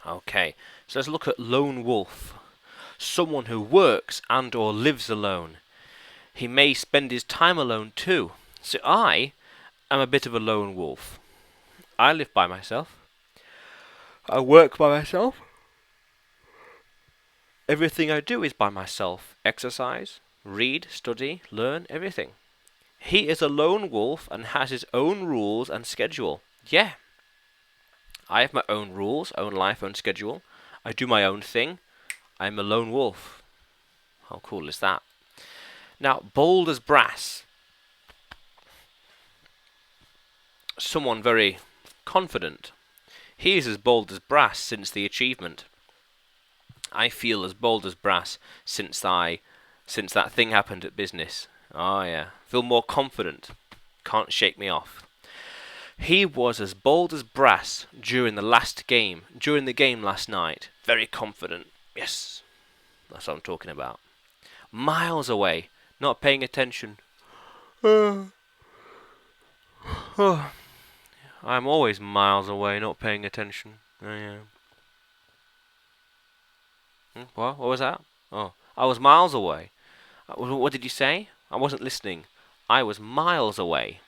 Okay, so let's look at lone wolf. Someone who works and or lives alone. He may spend his time alone too. So I am a bit of a lone wolf. I live by myself. I work by myself. Everything I do is by myself. Exercise, read, study, learn, everything. He is a lone wolf and has his own rules and schedule. Yeah, I have my own rules, own life, own schedule. I do my own thing. I'm a lone wolf. How cool is that? Now, bold as brass. Someone very confident. He is as bold as brass since the achievement. I feel as bold as brass since that thing happened at business. Oh yeah, feel more confident. Can't shake me off. He was as bold as brass during the game last night. Very confident. Yes, that's what I'm talking about. Miles away, not paying attention. I'm always miles away, not paying attention. Oh, yeah. What was that? Oh, I was miles away. What did you say? I wasn't listening. I was miles away.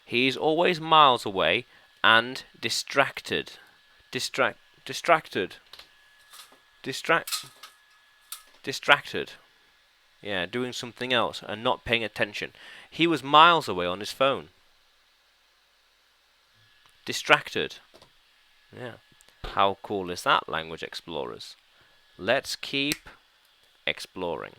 He's always miles away and distracted. Distracted. Distract. Distracted. Yeah, doing something else and not paying attention. He was miles away on his phone. Distracted. Yeah. How cool is that, language explorers? Let's keep exploring.